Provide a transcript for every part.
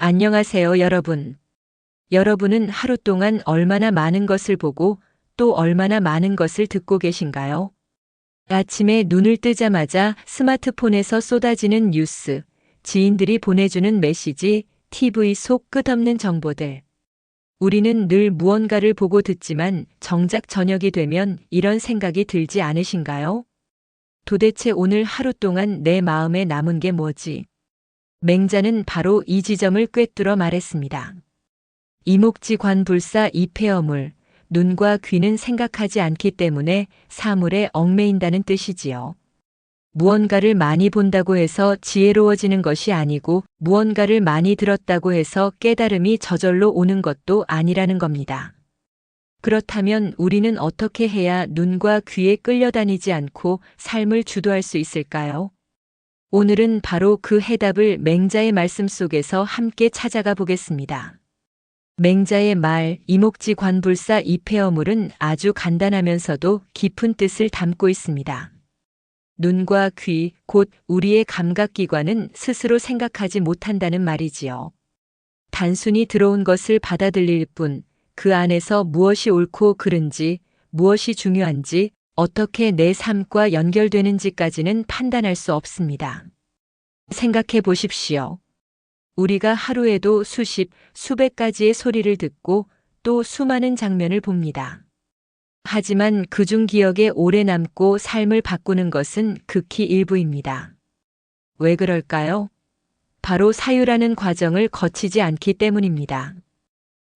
안녕하세요, 여러분. 여러분은 하루 동안 얼마나 많은 것을 보고 또 얼마나 많은 것을 듣고 계신가요? 아침에 눈을 뜨자마자 스마트폰에서 쏟아지는 뉴스, 지인들이 보내주는 메시지, TV 속 끝없는 정보들. 우리는 늘 무언가를 보고 듣지만 정작 저녁이 되면 이런 생각이 들지 않으신가요? 도대체 오늘 하루 동안 내 마음에 남은 게 뭐지? 맹자는 바로 이 지점을 꿰뚫어 말했습니다. 이목지관불사 이폐어물, 눈과 귀는 생각하지 않기 때문에 사물에 얽매인다는 뜻이지요. 무언가를 많이 본다고 해서 지혜로워지는 것이 아니고 무언가를 많이 들었다고 해서 깨달음이 저절로 오는 것도 아니라는 겁니다. 그렇다면 우리는 어떻게 해야 눈과 귀에 끌려다니지 않고 삶을 주도할 수 있을까요? 오늘은 바로 그 해답을 맹자의 말씀 속에서 함께 찾아가 보겠습니다. 맹자의 말 이목지관불사 이폐어물은 아주 간단하면서도 깊은 뜻을 담고 있습니다. 눈과 귀, 곧 우리의 감각기관은 스스로 생각하지 못한다는 말이지요. 단순히 들어온 것을 받아들일 뿐, 그 안에서 무엇이 옳고 그른지, 무엇이 중요한지, 어떻게 내 삶과 연결되는지까지는 판단할 수 없습니다. 생각해 보십시오. 우리가 하루에도 수십, 수백 가지의 소리를 듣고 또 수많은 장면을 봅니다. 하지만 그중 기억에 오래 남고 삶을 바꾸는 것은 극히 일부입니다. 왜 그럴까요? 바로 사유라는 과정을 거치지 않기 때문입니다.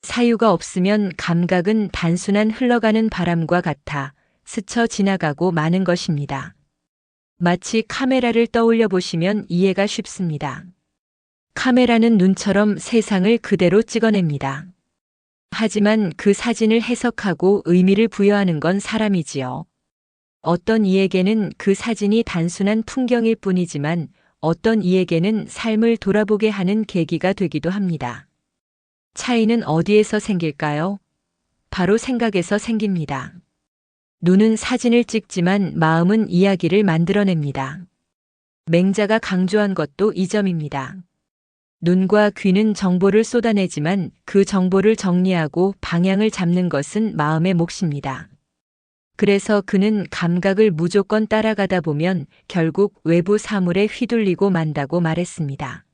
사유가 없으면 감각은 단순한 흘러가는 바람과 같아 스쳐 지나가고 마는 것입니다. 마치 카메라를 떠올려 보시면 이해가 쉽습니다. 카메라는 눈처럼 세상을 그대로 찍어냅니다. 하지만 그 사진을 해석하고 의미를 부여하는 건 사람이지요. 어떤 이에게는 그 사진이 단순한 풍경일 뿐이지만 어떤 이에게는 삶을 돌아보게 하는 계기가 되기도 합니다. 차이는 어디에서 생길까요? 바로 생각에서 생깁니다. 눈은 사진을 찍지만 마음은 이야기를 만들어냅니다. 맹자가 강조한 것도 이 점입니다. 눈과 귀는 정보를 쏟아내지만 그 정보를 정리하고 방향을 잡는 것은 마음의 몫입니다. 그래서 그는 감각을 무조건 따라가다 보면 결국 외부 사물에 휘둘리고 만다고 말했습니다.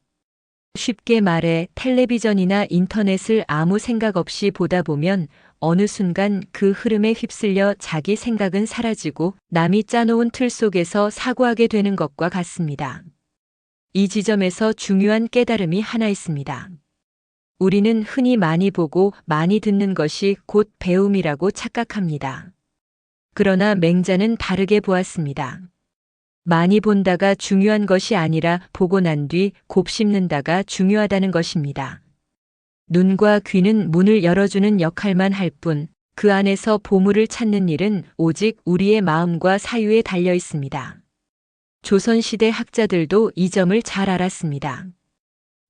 쉽게 말해 텔레비전이나 인터넷을 아무 생각 없이 보다 보면 어느 순간 그 흐름에 휩쓸려 자기 생각은 사라지고 남이 짜놓은 틀 속에서 사고하게 되는 것과 같습니다. 이 지점에서 중요한 깨달음이 하나 있습니다. 우리는 흔히 많이 보고 많이 듣는 것이 곧 배움이라고 착각합니다. 그러나 맹자는 다르게 보았습니다. 많이 본다가 중요한 것이 아니라 보고 난 뒤 곱씹는다가 중요하다는 것입니다. 눈과 귀는 문을 열어주는 역할만 할 뿐, 그 안에서 보물을 찾는 일은 오직 우리의 마음과 사유에 달려 있습니다. 조선시대 학자들도 이 점을 잘 알았습니다.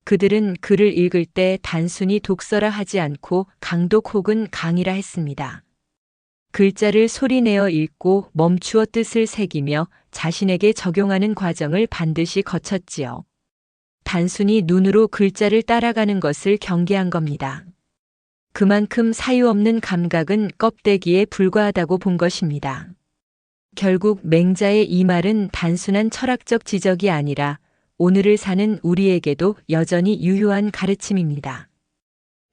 그들은 글을 읽을 때 단순히 독서라 하지 않고 강독 혹은 강의라 했습니다. 글자를 소리내어 읽고 멈추어 뜻을 새기며 자신에게 적용하는 과정을 반드시 거쳤지요. 단순히 눈으로 글자를 따라가는 것을 경계한 겁니다. 그만큼 사유 없는 감각은 껍데기에 불과하다고 본 것입니다. 결국 맹자의 이 말은 단순한 철학적 지적이 아니라 오늘을 사는 우리에게도 여전히 유효한 가르침입니다.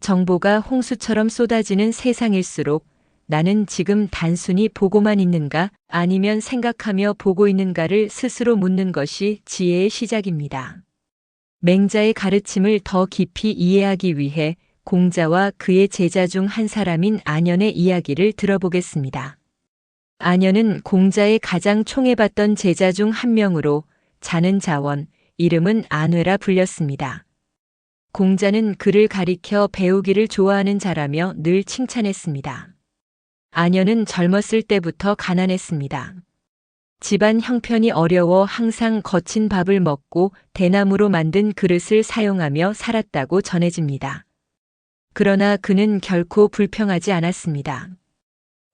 정보가 홍수처럼 쏟아지는 세상일수록 나는 지금 단순히 보고만 있는가 아니면 생각하며 보고 있는가를 스스로 묻는 것이 지혜의 시작입니다. 맹자의 가르침을 더 깊이 이해하기 위해 공자와 그의 제자 중 한 사람인 안현의 이야기를 들어보겠습니다. 안현은 공자의 가장 총애받던 제자 중 한 명으로 자는 자원, 이름은 안회라 불렸습니다. 공자는 그를 가리켜 배우기를 좋아하는 자라며 늘 칭찬했습니다. 안현은 젊었을 때부터 가난했습니다. 집안 형편이 어려워 항상 거친 밥을 먹고 대나무로 만든 그릇을 사용하며 살았다고 전해집니다. 그러나 그는 결코 불평하지 않았습니다.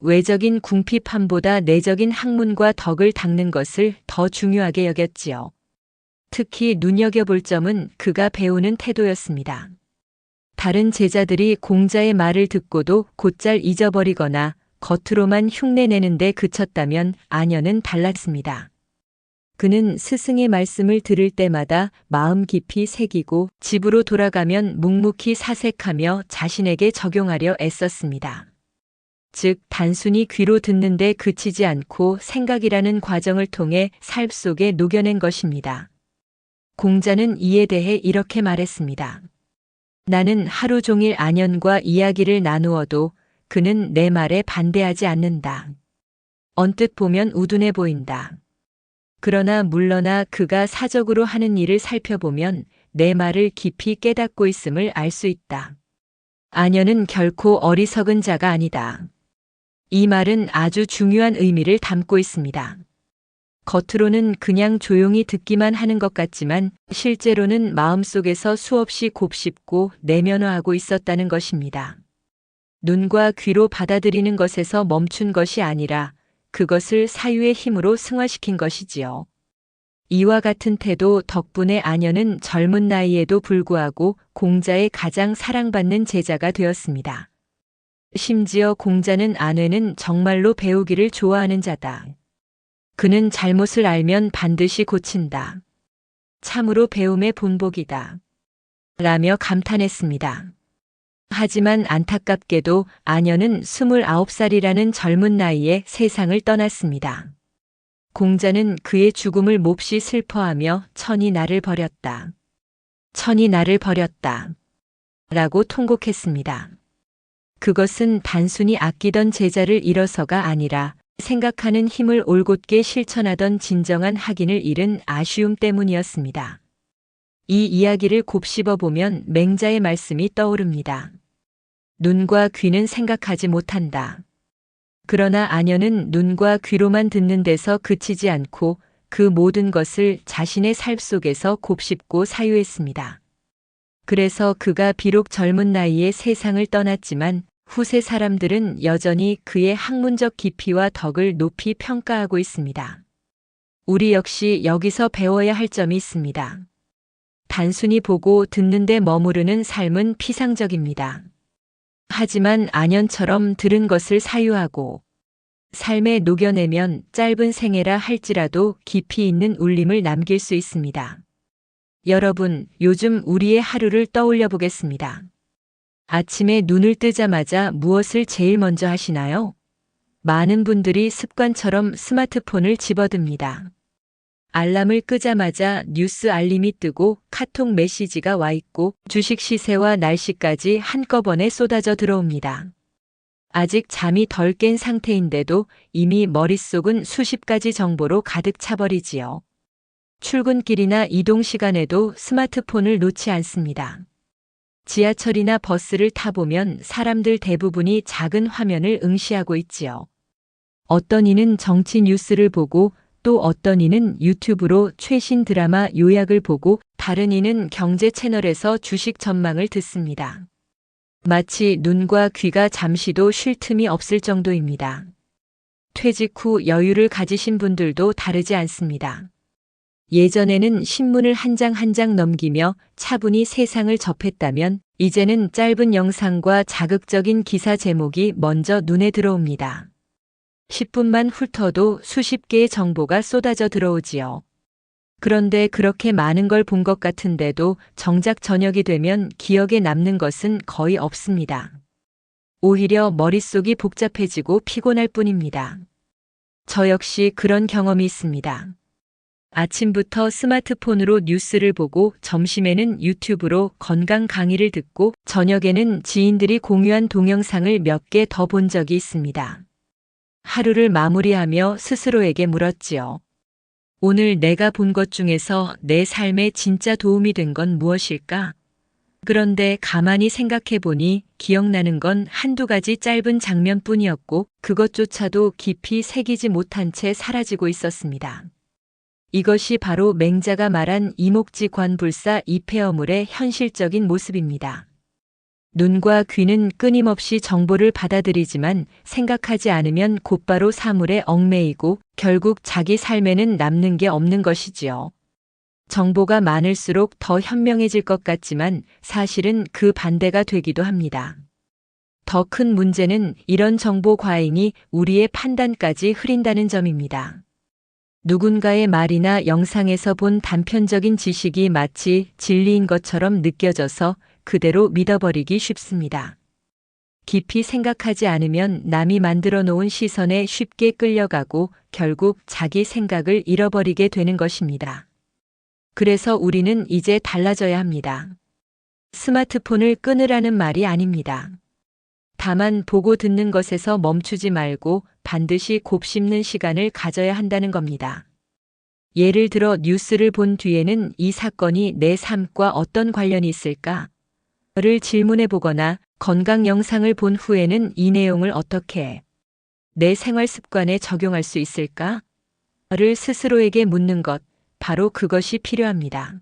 외적인 궁핍함보다 내적인 학문과 덕을 닦는 것을 더 중요하게 여겼지요. 특히 눈여겨볼 점은 그가 배우는 태도였습니다. 다른 제자들이 공자의 말을 듣고도 곧잘 잊어버리거나 겉으로만 흉내내는데 그쳤다면 안현은 달랐습니다. 그는 스승의 말씀을 들을 때마다 마음 깊이 새기고 집으로 돌아가면 묵묵히 사색하며 자신에게 적용하려 애썼습니다. 즉, 단순히 귀로 듣는데 그치지 않고 생각이라는 과정을 통해 삶 속에 녹여낸 것입니다. 공자는 이에 대해 이렇게 말했습니다. 나는 하루 종일 안현과 이야기를 나누어도 그는 내 말에 반대하지 않는다. 언뜻 보면 우둔해 보인다. 그러나 물러나 그가 사적으로 하는 일을 살펴보면 내 말을 깊이 깨닫고 있음을 알 수 있다. 안현은 결코 어리석은 자가 아니다. 이 말은 아주 중요한 의미를 담고 있습니다. 겉으로는 그냥 조용히 듣기만 하는 것 같지만 실제로는 마음속에서 수없이 곱씹고 내면화하고 있었다는 것입니다. 눈과 귀로 받아들이는 것에서 멈춘 것이 아니라 그것을 사유의 힘으로 승화시킨 것이지요. 이와 같은 태도 덕분에 안현은 젊은 나이에도 불구하고 공자의 가장 사랑받는 제자가 되었습니다. 심지어 공자는 안회는 정말로 배우기를 좋아하는 자다. 그는 잘못을 알면 반드시 고친다. 참으로 배움의 본보기다. 라며 감탄했습니다. 하지만 안타깝게도 안현은 29살이라는 젊은 나이에 세상을 떠났습니다. 공자는 그의 죽음을 몹시 슬퍼하며 천이 나를 버렸다. 천이 나를 버렸다. 라고 통곡했습니다. 그것은 단순히 아끼던 제자를 잃어서가 아니라 생각하는 힘을 올곧게 실천하던 진정한 학인을 잃은 아쉬움 때문이었습니다. 이 이야기를 곱씹어 보면 맹자의 말씀이 떠오릅니다. 눈과 귀는 생각하지 못한다. 그러나 안현은 눈과 귀로만 듣는 데서 그치지 않고 그 모든 것을 자신의 삶 속에서 곱씹고 사유했습니다. 그래서 그가 비록 젊은 나이에 세상을 떠났지만 후세 사람들은 여전히 그의 학문적 깊이와 덕을 높이 평가하고 있습니다. 우리 역시 여기서 배워야 할 점이 있습니다. 단순히 보고 듣는데 머무르는 삶은 피상적입니다. 하지만 안현처럼 들은 것을 사유하고 삶에 녹여내면 짧은 생애라 할지라도 깊이 있는 울림을 남길 수 있습니다. 여러분, 요즘 우리의 하루를 떠올려 보겠습니다. 아침에 눈을 뜨자마자 무엇을 제일 먼저 하시나요? 많은 분들이 습관처럼 스마트폰을 집어듭니다. 알람을 끄자마자 뉴스 알림이 뜨고 카톡 메시지가 와 있고 주식 시세와 날씨까지 한꺼번에 쏟아져 들어옵니다. 아직 잠이 덜 깬 상태인데도 이미 머릿속은 수십 가지 정보로 가득 차버리지요. 출근길이나 이동 시간에도 스마트폰을 놓지 않습니다. 지하철이나 버스를 타보면 사람들 대부분이 작은 화면을 응시하고 있지요. 어떤 이는 정치 뉴스를 보고 또 어떤 이는 유튜브로 최신 드라마 요약을 보고 다른 이는 경제 채널에서 주식 전망을 듣습니다. 마치 눈과 귀가 잠시도 쉴 틈이 없을 정도입니다. 퇴직 후 여유를 가지신 분들도 다르지 않습니다. 예전에는 신문을 한 장 한 장 넘기며 차분히 세상을 접했다면 이제는 짧은 영상과 자극적인 기사 제목이 먼저 눈에 들어옵니다. 10분만 훑어도 수십 개의 정보가 쏟아져 들어오지요. 그런데 그렇게 많은 걸 본 것 같은데도 정작 저녁이 되면 기억에 남는 것은 거의 없습니다. 오히려 머릿속이 복잡해지고 피곤할 뿐입니다. 저 역시 그런 경험이 있습니다. 아침부터 스마트폰으로 뉴스를 보고 점심에는 유튜브로 건강 강의를 듣고 저녁에는 지인들이 공유한 동영상을 몇 개 더 본 적이 있습니다. 하루를 마무리하며 스스로에게 물었지요. 오늘 내가 본 것 중에서 내 삶에 진짜 도움이 된 건 무엇일까? 그런데 가만히 생각해 보니 기억나는 건 한두 가지 짧은 장면뿐이었고 그것조차도 깊이 새기지 못한 채 사라지고 있었습니다. 이것이 바로 맹자가 말한 이목지관불사 이폐어물의 현실적인 모습입니다. 눈과 귀는 끊임없이 정보를 받아들이지만 생각하지 않으면 곧바로 사물에 얽매이고 결국 자기 삶에는 남는 게 없는 것이지요. 정보가 많을수록 더 현명해질 것 같지만 사실은 그 반대가 되기도 합니다. 더 큰 문제는 이런 정보 과잉이 우리의 판단까지 흐린다는 점입니다. 누군가의 말이나 영상에서 본 단편적인 지식이 마치 진리인 것처럼 느껴져서 그대로 믿어버리기 쉽습니다. 깊이 생각하지 않으면 남이 만들어 놓은 시선에 쉽게 끌려가고 결국 자기 생각을 잃어버리게 되는 것입니다. 그래서 우리는 이제 달라져야 합니다. 스마트폰을 끊으라는 말이 아닙니다. 다만 보고 듣는 것에서 멈추지 말고 반드시 곱씹는 시간을 가져야 한다는 겁니다. 예를 들어 뉴스를 본 뒤에는 이 사건이 내 삶과 어떤 관련이 있을까? 를 질문해 보거나 건강 영상을 본 후에는 이 내용을 어떻게 내 생활 습관에 적용할 수 있을까? 를 스스로에게 묻는 것, 바로 그것이 필요합니다.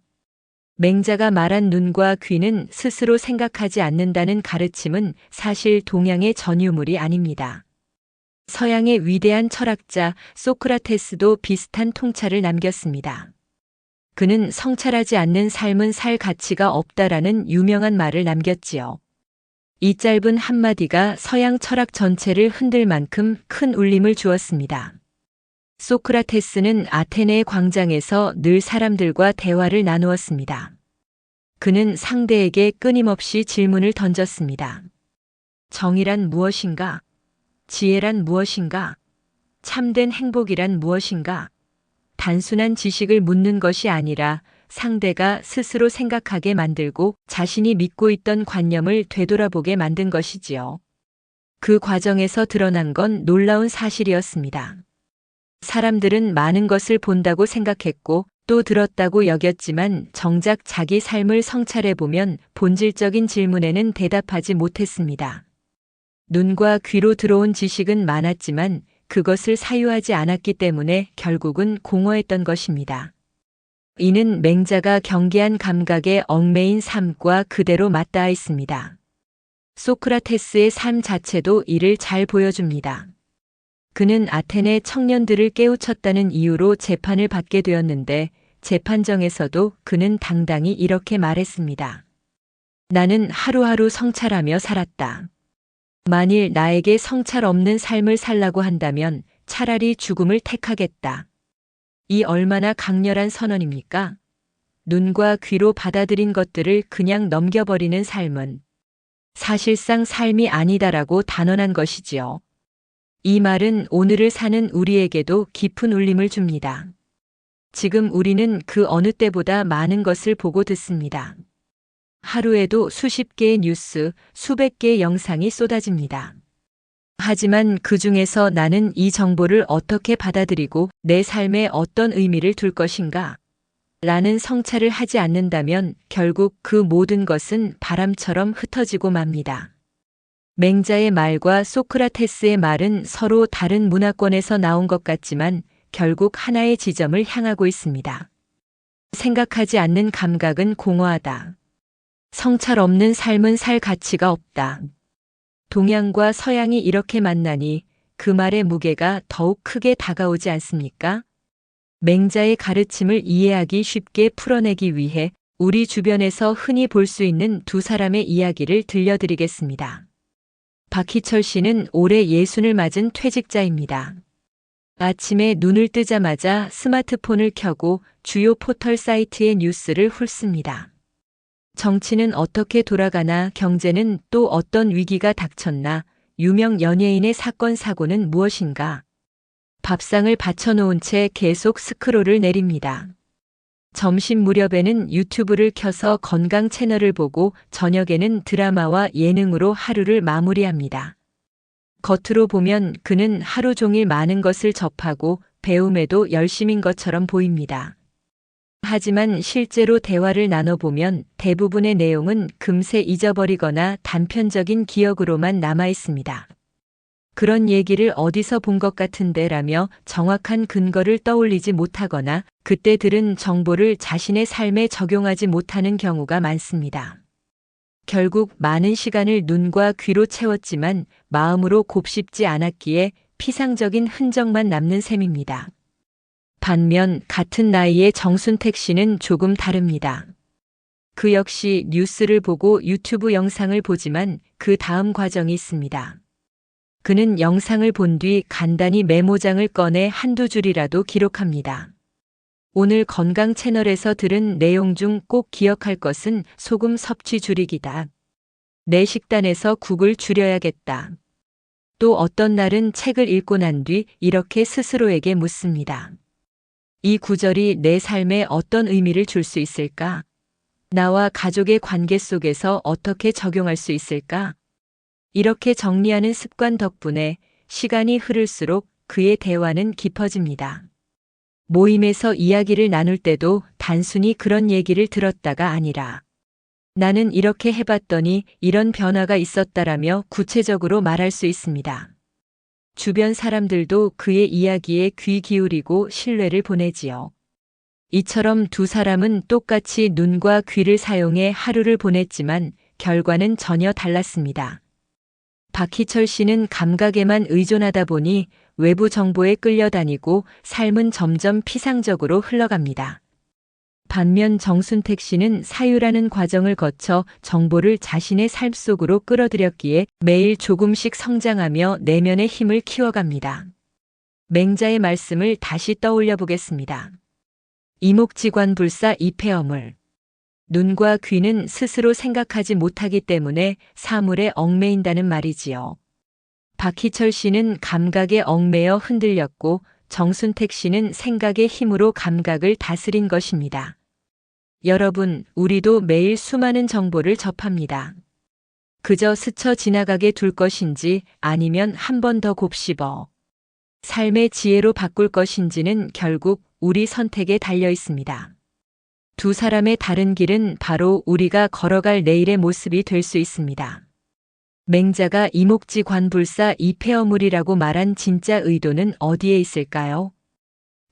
맹자가 말한 눈과 귀는 스스로 생각하지 않는다는 가르침은 사실 동양의 전유물이 아닙니다. 서양의 위대한 철학자 소크라테스도 비슷한 통찰을 남겼습니다. 그는 성찰하지 않는 삶은 살 가치가 없다라는 유명한 말을 남겼지요. 이 짧은 한마디가 서양 철학 전체를 흔들 만큼 큰 울림을 주었습니다. 소크라테스는 아테네의 광장에서 늘 사람들과 대화를 나누었습니다. 그는 상대에게 끊임없이 질문을 던졌습니다. 정의란 무엇인가? 지혜란 무엇인가? 참된 행복이란 무엇인가? 단순한 지식을 묻는 것이 아니라 상대가 스스로 생각하게 만들고 자신이 믿고 있던 관념을 되돌아보게 만든 것이지요. 그 과정에서 드러난 건 놀라운 사실이었습니다. 사람들은 많은 것을 본다고 생각했고 또 들었다고 여겼지만 정작 자기 삶을 성찰해보면 본질적인 질문에는 대답하지 못했습니다. 눈과 귀로 들어온 지식은 많았지만 그것을 사유하지 않았기 때문에 결국은 공허했던 것입니다. 이는 맹자가 경계한 감각에 얽매인 삶과 그대로 맞닿아 있습니다. 소크라테스의 삶 자체도 이를 잘 보여줍니다. 그는 아테네 청년들을 깨우쳤다는 이유로 재판을 받게 되었는데 재판정에서도 그는 당당히 이렇게 말했습니다. 나는 하루하루 성찰하며 살았다. 만일 나에게 성찰 없는 삶을 살라고 한다면 차라리 죽음을 택하겠다. 이 얼마나 강렬한 선언입니까? 눈과 귀로 받아들인 것들을 그냥 넘겨버리는 삶은 사실상 삶이 아니다라고 단언한 것이지요. 이 말은 오늘을 사는 우리에게도 깊은 울림을 줍니다. 지금 우리는 그 어느 때보다 많은 것을 보고 듣습니다. 하루에도 수십 개의 뉴스, 수백 개의 영상이 쏟아집니다. 하지만 그 중에서 나는 이 정보를 어떻게 받아들이고 내 삶에 어떤 의미를 둘 것인가? 라는 성찰을 하지 않는다면 결국 그 모든 것은 바람처럼 흩어지고 맙니다. 맹자의 말과 소크라테스의 말은 서로 다른 문화권에서 나온 것 같지만 결국 하나의 지점을 향하고 있습니다. 생각하지 않는 감각은 공허하다. 성찰 없는 삶은 살 가치가 없다. 동양과 서양이 이렇게 만나니 그 말의 무게가 더욱 크게 다가오지 않습니까? 맹자의 가르침을 이해하기 쉽게 풀어내기 위해 우리 주변에서 흔히 볼 수 있는 두 사람의 이야기를 들려드리겠습니다. 박희철 씨는 올해 60을 맞은 퇴직자입니다. 아침에 눈을 뜨자마자 스마트폰을 켜고 주요 포털 사이트의 뉴스를 훑습니다. 정치는 어떻게 돌아가나, 경제는 또 어떤 위기가 닥쳤나, 유명 연예인의 사건 사고는 무엇인가. 밥상을 받쳐놓은 채 계속 스크롤을 내립니다. 점심 무렵에는 유튜브를 켜서 건강 채널을 보고 저녁에는 드라마와 예능으로 하루를 마무리합니다. 겉으로 보면 그는 하루 종일 많은 것을 접하고 배움에도 열심인 것처럼 보입니다. 하지만 실제로 대화를 나눠보면 대부분의 내용은 금세 잊어버리거나 단편적인 기억으로만 남아 있습니다. 그런 얘기를 어디서 본 것 같은데라며 정확한 근거를 떠올리지 못하거나 그때 들은 정보를 자신의 삶에 적용하지 못하는 경우가 많습니다. 결국 많은 시간을 눈과 귀로 채웠지만 마음으로 곱씹지 않았기에 피상적인 흔적만 남는 셈입니다. 반면 같은 나이의 정순택 씨는 조금 다릅니다. 그 역시 뉴스를 보고 유튜브 영상을 보지만 그 다음 과정이 있습니다. 그는 영상을 본 뒤 간단히 메모장을 꺼내 한두 줄이라도 기록합니다. 오늘 건강 채널에서 들은 내용 중 꼭 기억할 것은 소금 섭취 줄이기다. 내 식단에서 국을 줄여야겠다. 또 어떤 날은 책을 읽고 난 뒤 이렇게 스스로에게 묻습니다. 이 구절이 내 삶에 어떤 의미를 줄 수 있을까? 나와 가족의 관계 속에서 어떻게 적용할 수 있을까? 이렇게 정리하는 습관 덕분에 시간이 흐를수록 그의 대화는 깊어집니다. 모임에서 이야기를 나눌 때도 단순히 그런 얘기를 들었다가 아니라 나는 이렇게 해봤더니 이런 변화가 있었다라며 구체적으로 말할 수 있습니다. 주변 사람들도 그의 이야기에 귀 기울이고 신뢰를 보내지요. 이처럼 두 사람은 똑같이 눈과 귀를 사용해 하루를 보냈지만 결과는 전혀 달랐습니다. 박희철 씨는 감각에만 의존하다 보니 외부 정보에 끌려다니고 삶은 점점 피상적으로 흘러갑니다. 반면 정순택 씨는 사유라는 과정을 거쳐 정보를 자신의 삶 속으로 끌어들였기에 매일 조금씩 성장하며 내면의 힘을 키워갑니다. 맹자의 말씀을 다시 떠올려 보겠습니다. 이목지관불사 이폐어물. 눈과 귀는 스스로 생각하지 못하기 때문에 사물에 얽매인다는 말이지요. 박희철 씨는 감각에 얽매여 흔들렸고 정순택 씨는 생각의 힘으로 감각을 다스린 것입니다. 여러분, 우리도 매일 수많은 정보를 접합니다. 그저 스쳐 지나가게 둘 것인지 아니면 한 번 더 곱씹어 삶의 지혜로 바꿀 것인지는 결국 우리 선택에 달려 있습니다. 두 사람의 다른 길은 바로 우리가 걸어갈 내일의 모습이 될 수 있습니다. 맹자가 이목지관불사 이폐어물이라고 말한 진짜 의도는 어디에 있을까요?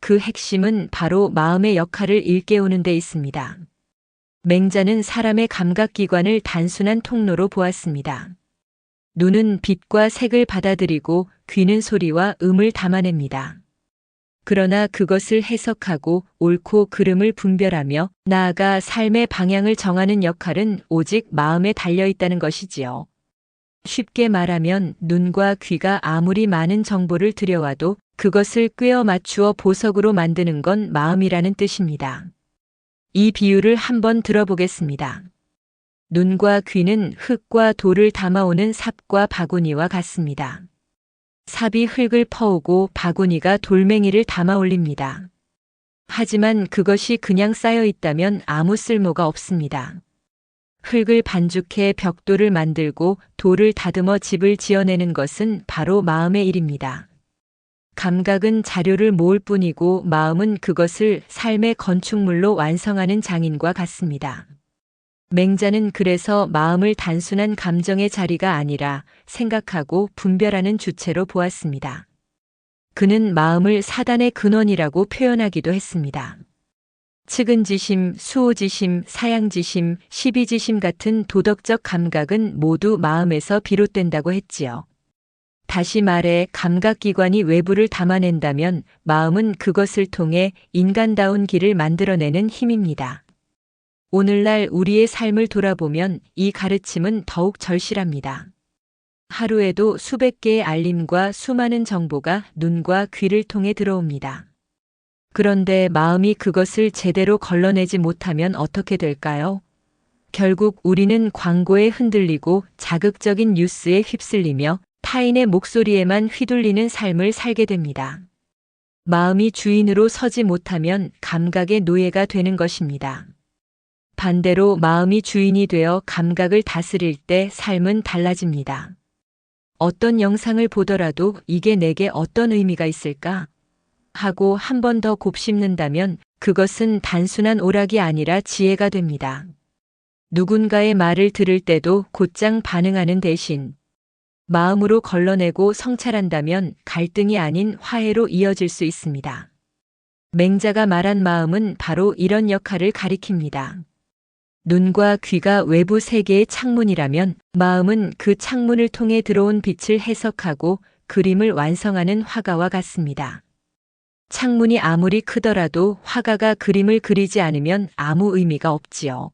그 핵심은 바로 마음의 역할을 일깨우는 데 있습니다. 맹자는 사람의 감각기관을 단순한 통로로 보았습니다. 눈은 빛과 색을 받아들이고 귀는 소리와 음을 담아냅니다. 그러나 그것을 해석하고 옳고 그름을 분별하며 나아가 삶의 방향을 정하는 역할은 오직 마음에 달려 있다는 것이지요. 쉽게 말하면 눈과 귀가 아무리 많은 정보를 들여와도 그것을 꿰어 맞추어 보석으로 만드는 건 마음이라는 뜻입니다. 이 비유를 한번 들어보겠습니다. 눈과 귀는 흙과 돌을 담아오는 삽과 바구니와 같습니다. 삽이 흙을 퍼오고 바구니가 돌멩이를 담아 올립니다. 하지만 그것이 그냥 쌓여 있다면 아무 쓸모가 없습니다. 흙을 반죽해 벽돌을 만들고 돌을 다듬어 집을 지어내는 것은 바로 마음의 일입니다. 감각은 자료를 모을 뿐이고 마음은 그것을 삶의 건축물로 완성하는 장인과 같습니다. 맹자는 그래서 마음을 단순한 감정의 자리가 아니라 생각하고 분별하는 주체로 보았습니다. 그는 마음을 사단의 근원이라고 표현하기도 했습니다. 측은지심, 수호지심, 사양지심, 시비지심 같은 도덕적 감각은 모두 마음에서 비롯된다고 했지요. 다시 말해 감각기관이 외부를 담아낸다면 마음은 그것을 통해 인간다운 길을 만들어내는 힘입니다. 오늘날 우리의 삶을 돌아보면 이 가르침은 더욱 절실합니다. 하루에도 수백 개의 알림과 수많은 정보가 눈과 귀를 통해 들어옵니다. 그런데 마음이 그것을 제대로 걸러내지 못하면 어떻게 될까요? 결국 우리는 광고에 흔들리고 자극적인 뉴스에 휩쓸리며 타인의 목소리에만 휘둘리는 삶을 살게 됩니다. 마음이 주인으로 서지 못하면 감각의 노예가 되는 것입니다. 반대로 마음이 주인이 되어 감각을 다스릴 때 삶은 달라집니다. 어떤 영상을 보더라도 이게 내게 어떤 의미가 있을까? 하고 한 번 더 곱씹는다면 그것은 단순한 오락이 아니라 지혜가 됩니다. 누군가의 말을 들을 때도 곧장 반응하는 대신 마음으로 걸러내고 성찰한다면 갈등이 아닌 화해로 이어질 수 있습니다. 맹자가 말한 마음은 바로 이런 역할을 가리킵니다. 눈과 귀가 외부 세계의 창문이라면 마음은 그 창문을 통해 들어온 빛을 해석하고 그림을 완성하는 화가와 같습니다. 창문이 아무리 크더라도 화가가 그림을 그리지 않으면 아무 의미가 없지요.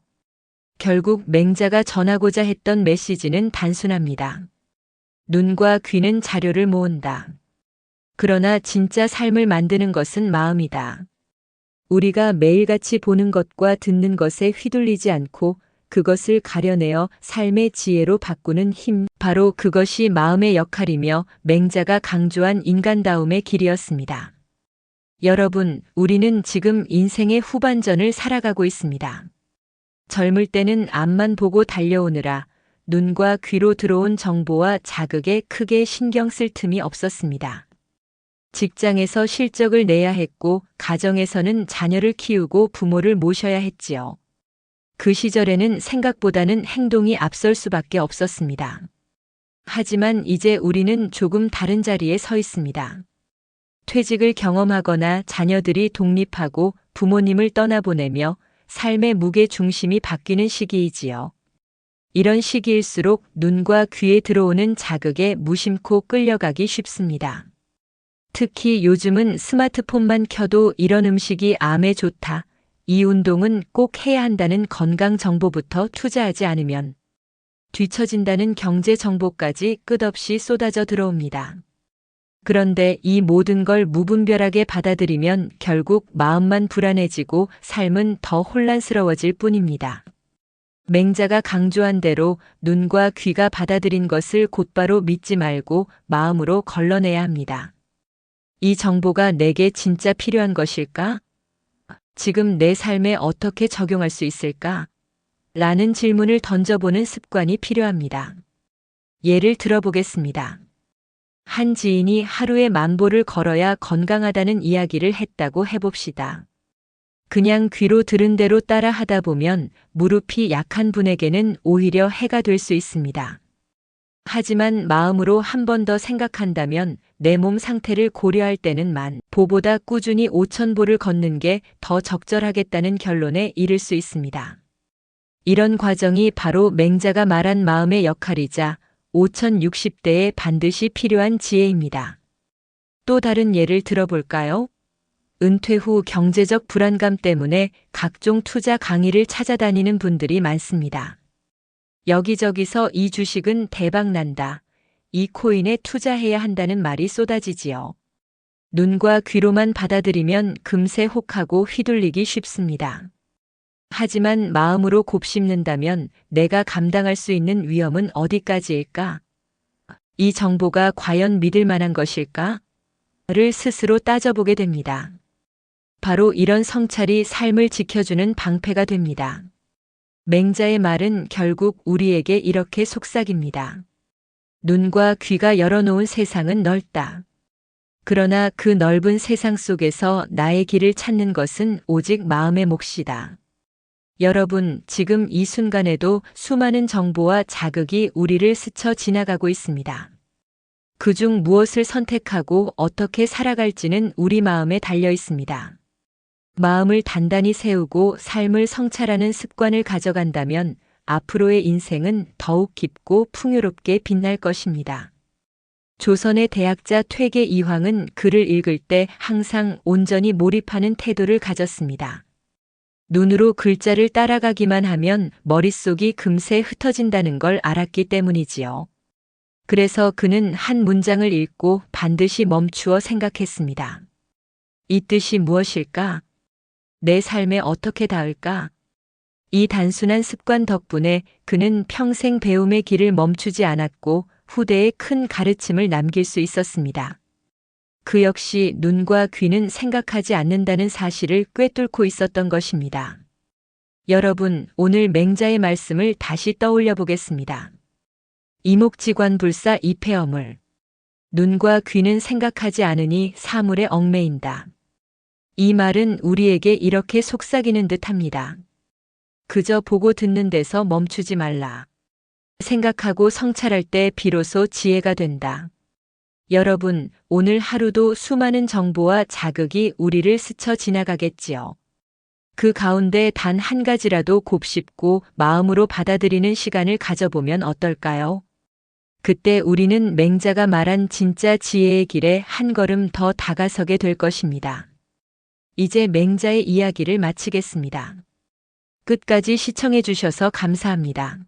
결국 맹자가 전하고자 했던 메시지는 단순합니다. 눈과 귀는 자료를 모은다. 그러나 진짜 삶을 만드는 것은 마음이다. 우리가 매일같이 보는 것과 듣는 것에 휘둘리지 않고 그것을 가려내어 삶의 지혜로 바꾸는 힘, 바로 그것이 마음의 역할이며 맹자가 강조한 인간다움의 길이었습니다. 여러분, 우리는 지금 인생의 후반전을 살아가고 있습니다. 젊을 때는 앞만 보고 달려오느라 눈과 귀로 들어온 정보와 자극에 크게 신경 쓸 틈이 없었습니다. 직장에서 실적을 내야 했고, 가정에서는 자녀를 키우고 부모를 모셔야 했지요. 그 시절에는 생각보다는 행동이 앞설 수밖에 없었습니다. 하지만 이제 우리는 조금 다른 자리에 서 있습니다. 퇴직을 경험하거나 자녀들이 독립하고 부모님을 떠나보내며 삶의 무게 중심이 바뀌는 시기이지요. 이런 시기일수록 눈과 귀에 들어오는 자극에 무심코 끌려가기 쉽습니다. 특히 요즘은 스마트폰만 켜도 이런 음식이 암에 좋다, 이 운동은 꼭 해야 한다는 건강 정보부터 투자하지 않으면 뒤처진다는 경제 정보까지 끝없이 쏟아져 들어옵니다. 그런데 이 모든 걸 무분별하게 받아들이면 결국 마음만 불안해지고 삶은 더 혼란스러워질 뿐입니다. 맹자가 강조한 대로 눈과 귀가 받아들인 것을 곧바로 믿지 말고 마음으로 걸러내야 합니다. 이 정보가 내게 진짜 필요한 것일까? 지금 내 삶에 어떻게 적용할 수 있을까? 라는 질문을 던져보는 습관이 필요합니다. 예를 들어보겠습니다. 한 지인이 하루에 10,000보를 걸어야 건강하다는 이야기를 했다고 해봅시다. 그냥 귀로 들은 대로 따라 하다 보면 무릎이 약한 분에게는 오히려 해가 될 수 있습니다. 하지만 마음으로 한 번 더 생각한다면 내 몸 상태를 고려할 때는 10,000보보다 꾸준히 5,000보를 걷는 게 더 적절하겠다는 결론에 이를 수 있습니다. 이런 과정이 바로 맹자가 말한 마음의 역할이자 5060대에 반드시 필요한 지혜입니다. 또 다른 예를 들어볼까요? 은퇴 후 경제적 불안감 때문에 각종 투자 강의를 찾아다니는 분들이 많습니다. 여기저기서 이 주식은 대박난다, 이 코인에 투자해야 한다는 말이 쏟아지지요. 눈과 귀로만 받아들이면 금세 혹하고 휘둘리기 쉽습니다. 하지만 마음으로 곱씹는다면 내가 감당할 수 있는 위험은 어디까지일까? 이 정보가 과연 믿을 만한 것일까? 를 스스로 따져보게 됩니다. 바로 이런 성찰이 삶을 지켜주는 방패가 됩니다. 맹자의 말은 결국 우리에게 이렇게 속삭입니다. 눈과 귀가 열어놓은 세상은 넓다. 그러나 그 넓은 세상 속에서 나의 길을 찾는 것은 오직 마음의 몫이다. 여러분, 지금 이 순간에도 수많은 정보와 자극이 우리를 스쳐 지나가고 있습니다. 그중 무엇을 선택하고 어떻게 살아갈지는 우리 마음에 달려 있습니다. 마음을 단단히 세우고 삶을 성찰하는 습관을 가져간다면 앞으로의 인생은 더욱 깊고 풍요롭게 빛날 것입니다. 조선의 대학자 퇴계 이황은 글을 읽을 때 항상 온전히 몰입하는 태도를 가졌습니다. 눈으로 글자를 따라가기만 하면 머릿속이 금세 흩어진다는 걸 알았기 때문이지요. 그래서 그는 한 문장을 읽고 반드시 멈추어 생각했습니다. 이 뜻이 무엇일까? 내 삶에 어떻게 닿을까? 이 단순한 습관 덕분에 그는 평생 배움의 길을 멈추지 않았고 후대에 큰 가르침을 남길 수 있었습니다. 그 역시 눈과 귀는 생각하지 않는다는 사실을 꿰뚫고 있었던 것입니다. 여러분, 오늘 맹자의 말씀을 다시 떠올려 보겠습니다. 이목지관불사 이폐어물. 눈과 귀는 생각하지 않으니 사물에 얽매인다. 이 말은 우리에게 이렇게 속삭이는 듯합니다. 그저 보고 듣는 데서 멈추지 말라. 생각하고 성찰할 때 비로소 지혜가 된다. 여러분, 오늘 하루도 수많은 정보와 자극이 우리를 스쳐 지나가겠지요. 그 가운데 단 한 가지라도 곱씹고 마음으로 받아들이는 시간을 가져보면 어떨까요? 그때 우리는 맹자가 말한 진짜 지혜의 길에 한 걸음 더 다가서게 될 것입니다. 이제 맹자의 이야기를 마치겠습니다. 끝까지 시청해 주셔서 감사합니다.